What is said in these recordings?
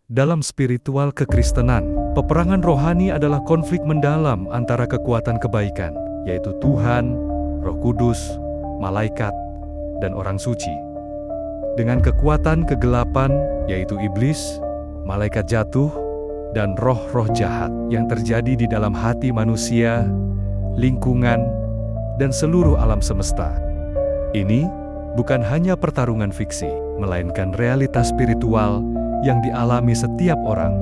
Dalam spiritual kekristenan, peperangan rohani adalah konflik mendalam antara kekuatan kebaikan, yaitu Tuhan, Roh Kudus, malaikat, dan orang suci, dengan kekuatan kegelapan, yaitu iblis, malaikat jatuh, dan roh-roh jahat yang terjadi di dalam hati manusia, lingkungan, dan seluruh alam semesta. Ini bukan hanya pertarungan fiksi, melainkan realitas spiritual yang dialami setiap orang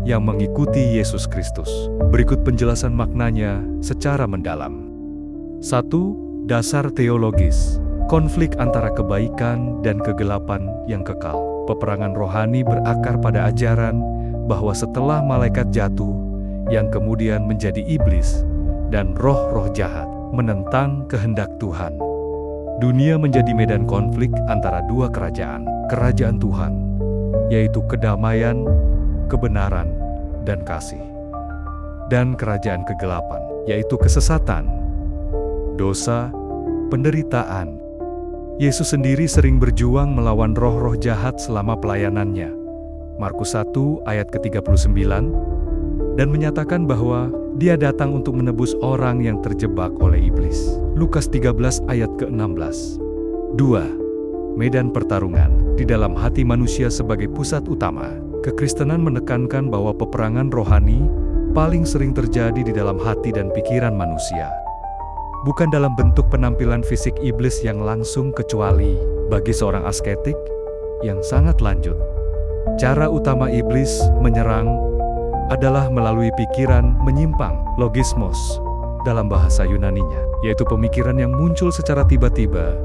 yang mengikuti Yesus Kristus. Berikut penjelasan maknanya secara mendalam. 1. Dasar teologis. Konflik antara kebaikan dan kegelapan yang kekal. Peperangan rohani berakar pada ajaran bahwa setelah malaikat jatuh, yang kemudian menjadi iblis dan roh-roh jahat, menentang kehendak Tuhan, dunia menjadi medan konflik antara dua kerajaan. Kerajaan Tuhan, yaitu kedamaian, kebenaran, dan kasih. Dan kerajaan kegelapan, yaitu kesesatan, dosa, penderitaan. Yesus sendiri sering berjuang melawan roh-roh jahat selama pelayanannya. Markus 1 ayat ke-39, dan menyatakan bahwa Dia datang untuk menebus orang yang terjebak oleh iblis. Lukas 13 ayat ke-16. 2. Medan pertarungan. Di dalam hati manusia sebagai pusat utama, kekristenan menekankan bahwa peperangan rohani paling sering terjadi di dalam hati dan pikiran manusia. Bukan dalam bentuk penampilan fisik iblis yang langsung, kecuali bagi seorang asketik yang sangat lanjut. Cara utama iblis menyerang adalah melalui pikiran menyimpang, logismos, dalam bahasa Yunaninya, yaitu pemikiran yang muncul secara tiba-tiba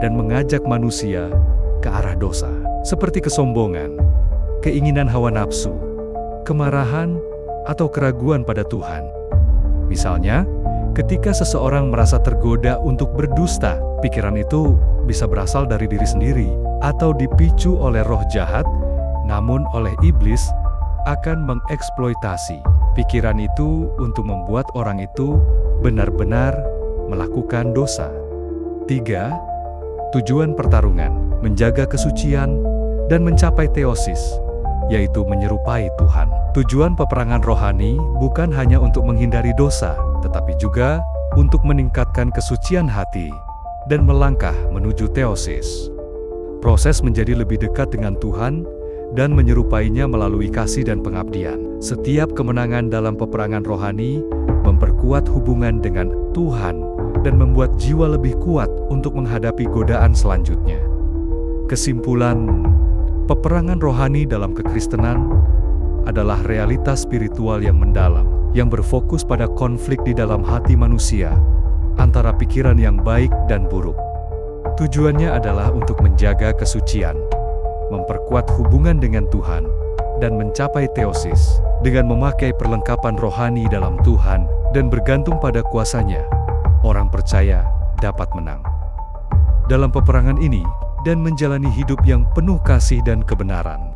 dan mengajak manusia ke arah dosa, seperti kesombongan, keinginan hawa nafsu, kemarahan, atau keraguan pada Tuhan. Misalnya, ketika seseorang merasa tergoda untuk berdusta, pikiran itu bisa berasal dari diri sendiri atau dipicu oleh roh jahat, namun oleh iblis akan mengeksploitasi pikiran itu untuk membuat orang itu benar-benar melakukan dosa. 3. Tujuan pertarungan, menjaga kesucian, dan mencapai teosis, yaitu menyerupai Tuhan. Tujuan peperangan rohani bukan hanya untuk menghindari dosa, tetapi juga untuk meningkatkan kesucian hati dan melangkah menuju teosis. Proses menjadi lebih dekat dengan Tuhan dan menyerupainya melalui kasih dan pengabdian. Setiap kemenangan dalam peperangan rohani memperkuat hubungan dengan Tuhan dan membuat jiwa lebih kuat untuk menghadapi godaan selanjutnya. Kesimpulan, peperangan rohani dalam kekristenan adalah realitas spiritual yang mendalam, yang berfokus pada konflik di dalam hati manusia, antara pikiran yang baik dan buruk. Tujuannya adalah untuk menjaga kesucian, memperkuat hubungan dengan Tuhan, dan mencapai teosis, dengan memakai perlengkapan rohani dalam Tuhan, dan bergantung pada kuasa-Nya. Orang percaya dapat menang dalam peperangan ini dan menjalani hidup yang penuh kasih dan kebenaran.